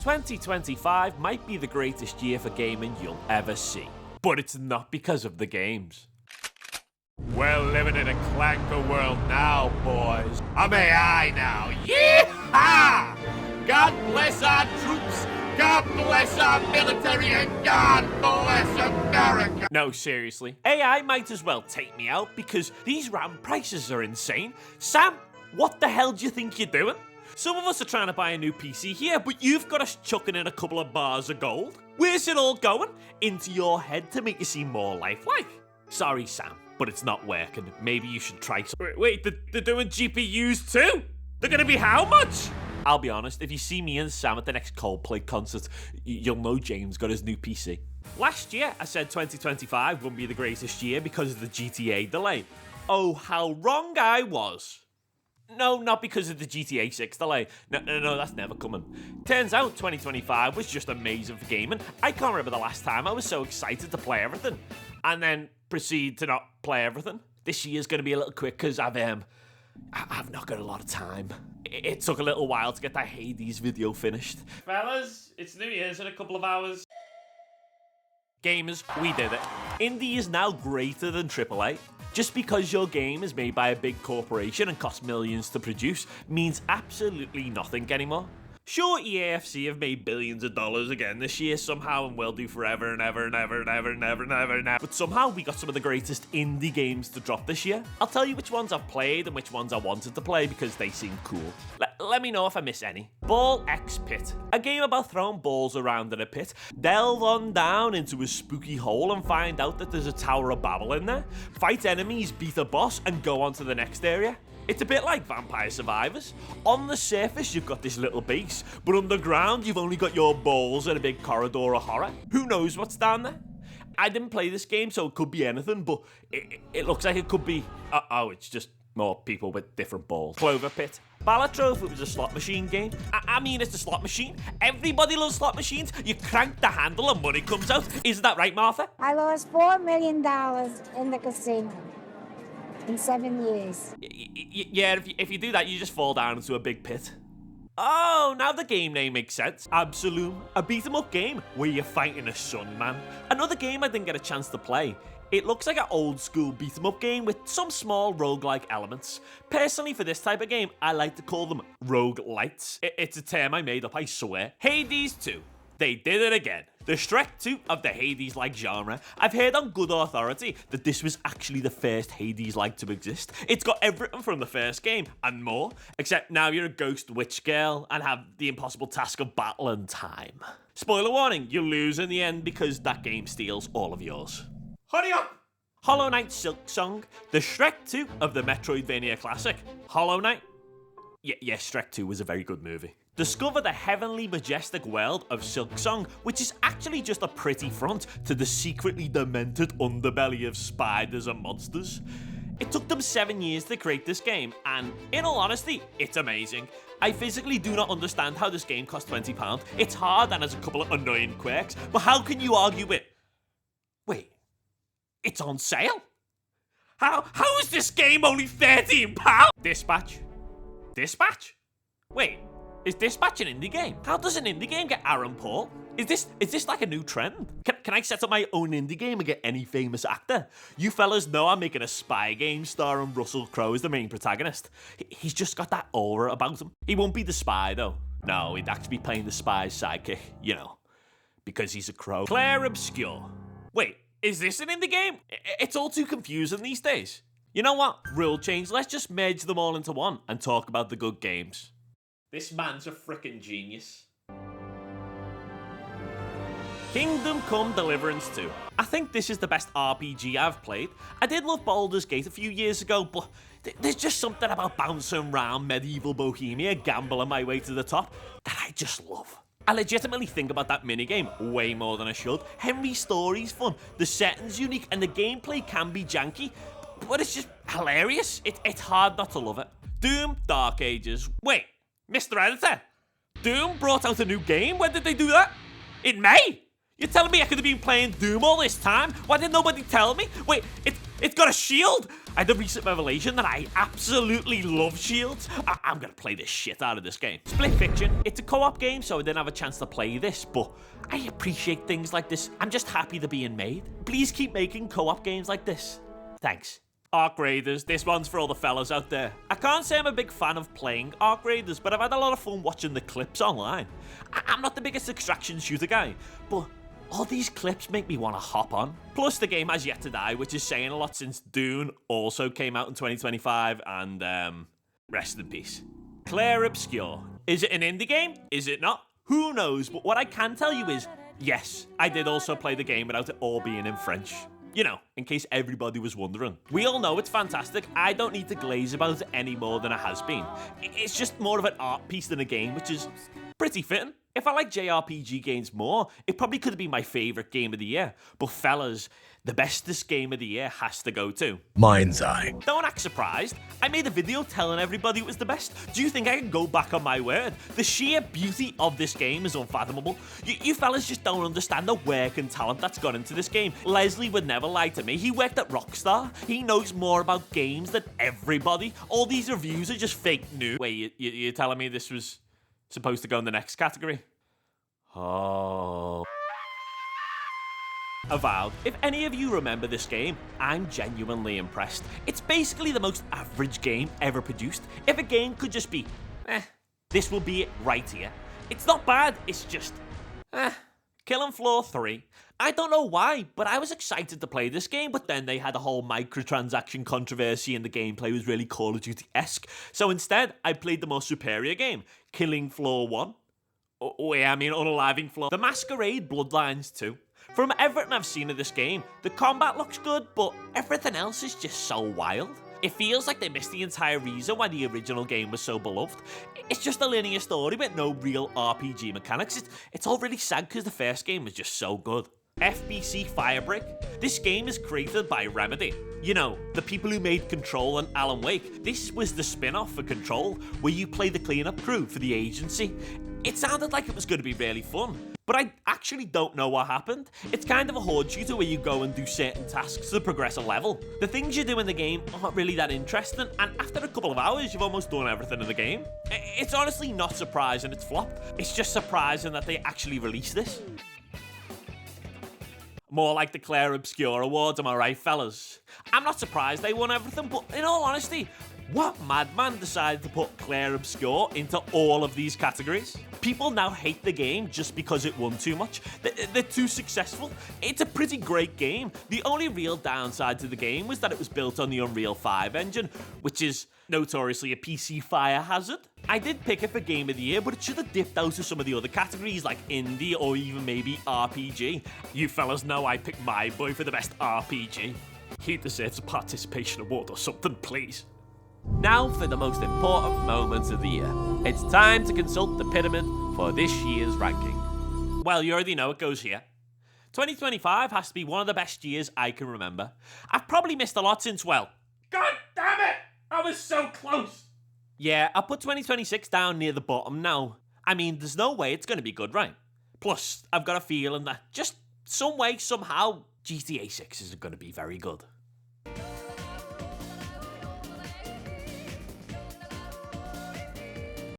2025 might be the greatest year for gaming you'll ever see, but it's not because of the games. We're living in a clanker world now, boys. I'm AI now. Yeehaw! God bless our troops, God bless our military, and God bless America. No, seriously. AI might as well take me out because these RAM prices are insane. Sam, what the hell do you think you're doing? Some of us are trying to buy a new PC here, but you've got us chucking in a couple of bars of gold. Where's it all going? Into your head to make you seem more lifelike? Sorry, Sam, but it's not working. Maybe you should try some. Wait, they're doing GPUs too? They're gonna be how much? I'll be honest, if you see me and Sam at the next Coldplay concert, you'll know James got his new PC. Last year, I said 2025 wouldn't be the greatest year because of the GTA delay. Oh, how wrong I was. No, not because of the GTA 6 delay. No, that's never coming. Turns out 2025 was just amazing for gaming. I can't remember the last time I was so excited to play everything and then proceed to not play everything. This year's going to be a little quick because I've not got a lot of time. It took a little while to get that Hades video finished. Fellas, it's New Year's in a couple of hours. Gamers, we did it. Indie is now greater than AAA. Just because your game is made by a big corporation and costs millions to produce means absolutely nothing anymore. Sure, EAFC have made billions of dollars again this year somehow and will do forever and ever and ever and ever and ever and ever and ever. But somehow we got some of the greatest indie games to drop this year. I'll tell you which ones I've played and which ones I wanted to play because they seem cool. Let me know if I miss any. Ball X Pit, a game about throwing balls around in a pit. Delve on down into a spooky hole and find out that there's a Tower of Babel in there. Fight enemies, beat a boss, and go on to the next area. It's a bit like Vampire Survivors. On the surface, you've got this little base, but underground, you've only got your balls and a big corridor of horror. Who knows what's down there? I didn't play this game, so it could be anything, but it looks like it could be... it's just more people with different balls. Clover Pit. Ballatrove, it was a slot machine game. I mean, it's a slot machine. Everybody loves slot machines. You crank the handle and money comes out. Isn't that right, Martha? I lost $4 million in the casino. In 7 years. Yeah, if you do that, you just fall down into a big pit. Oh, now the game name makes sense. Absolum, a beat-em-up game where you're fighting a sun man. Another game I didn't get a chance to play. It looks like an old-school beat-em-up game with some small roguelike elements. Personally, for this type of game, I like to call them roguelites. It's a term I made up, I swear. Hades 2. They did it again. The Shrek 2 of the Hades-like genre. I've heard on good authority that this was actually the first Hades-like to exist. It's got everything from the first game and more, except now you're a ghost witch girl and have the impossible task of battling time. Spoiler warning, you lose in the end because that game steals all of yours. Hurry up! Hollow Knight Silk Song, the Shrek 2 of the Metroidvania classic. Hollow Knight? Yes, Shrek 2 was a very good movie. Discover the heavenly majestic world of Silk Song, which is actually just a pretty front to the secretly demented underbelly of spiders and monsters. It took them 7 years to create this game, and in all honesty, it's amazing. I physically do not understand how this game cost £20. It's hard and has a couple of annoying quirks, but how can you argue it? Wait, it's on sale? How is this game only £13? Dispatch? Wait. Is Dispatch an indie game? How does an indie game get Aaron Paul? Is this like a new trend? Can I set up my own indie game and get any famous actor? You fellas know I'm making a spy game starring Russell Crowe as the main protagonist. He's just got that aura about him. He won't be the spy though. No, he'd actually be playing the spy's sidekick, you know, because he's a crow. Claire Obscure. Wait, is this an indie game? It's all too confusing these days. You know what? Rule change. Let's just merge them all into one and talk about the good games. This man's a frickin' genius. Kingdom Come Deliverance 2. I think this is the best RPG I've played. I did love Baldur's Gate a few years ago, but there's just something about bouncing around medieval Bohemia, gambling my way to the top, that I just love. I legitimately think about that minigame way more than I should. Henry's story's fun, the setting's unique, and the gameplay can be janky, but it's just hilarious. It's hard not to love it. Doom Dark Ages. Wait. Mr. Editor, Doom brought out a new game? When did they do that? In May? You're telling me I could have been playing Doom all this time? Why did nobody tell me? Wait, it's got a shield? I had a recent revelation that I absolutely love shields. I'm gonna play the shit out of this game. Split Fiction, it's a co-op game, so I didn't have a chance to play this, but I appreciate things like this. I'm just happy they're being made. Please keep making co-op games like this. Thanks. Arc Raiders, this one's for all the fellas out there. I can't say I'm a big fan of playing Arc Raiders, but I've had a lot of fun watching the clips online. I'm not the biggest extraction shooter guy, but all these clips make me want to hop on. Plus, the game has yet to die, which is saying a lot since Dune also came out in 2025, and rest in peace. Clair Obscur. Is it an indie game? Is it not? Who knows, but what I can tell you is, yes, I did also play the game without it all being in French. You know, in case everybody was wondering. We all know it's fantastic. I don't need to glaze about it any more than it has been. It's just more of an art piece than a game, which is pretty fitting. If I like JRPG games more, it probably could have been my favourite game of the year. But fellas, the bestest game of the year has to go to Mind's Eye. Don't act surprised. I made a video telling everybody it was the best. Do you think I can go back on my word? The sheer beauty of this game is unfathomable. You fellas just don't understand the work and talent that's gone into this game. Leslie would never lie to me. He worked at Rockstar. He knows more about games than everybody. All these reviews are just fake news. Wait, you're telling me this was supposed to go in the next category? Oh. Avowed. If any of you remember this game, I'm genuinely impressed. It's basically the most average game ever produced. If a game could just be, this will be it right here. It's not bad, it's just, Killing Floor 3. I don't know why, but I was excited to play this game, but then they had a whole microtransaction controversy and the gameplay was really Call of Duty-esque. So instead, I played the more superior game, Killing Floor 1. Unaliving Floor. The Masquerade Bloodlines 2. From everything I've seen of this game, the combat looks good, but everything else is just so wild. It feels like they missed the entire reason why the original game was so beloved. It's just a linear story with no real RPG mechanics. It's all really sad because the first game was just so good. FBC Firebreak. This game is created by Remedy. You know, the people who made Control and Alan Wake. This was the spin-off for Control, where you play the cleanup crew for the agency. It sounded like it was going to be really fun, but I actually don't know what happened. It's kind of a horde shooter where you go and do certain tasks to progress a level. The things you do in the game aren't really that interesting, and after a couple of hours, you've almost done everything in the game. It's honestly not surprising it's flopped. It's just surprising that they actually released this. More like the Clair Obscur Awards, am I right, fellas? I'm not surprised they won everything, but in all honesty, what madman decided to put Clair Obscur into all of these categories? People now hate the game just because it won too much. They're too successful. It's a pretty great game. The only real downside to the game was that it was built on the Unreal 5 engine, which is notoriously a PC fire hazard. I did pick it for Game of the Year, but it should have dipped out of some of the other categories like Indie or even maybe RPG. You fellas know I picked my boy for the best RPG. He deserves a participation award or something, please. Now for the most important moments of the year. It's time to consult the pyramid for this year's ranking. Well, you already know it goes here. 2025 has to be one of the best years I can remember. I've probably missed a lot since, well, God damn it! I was so close! Yeah, I'll put 2026 down near the bottom now. I mean, there's no way it's going to be good, right? Plus, I've got a feeling that just some way, somehow, GTA 6 isn't going to be very good.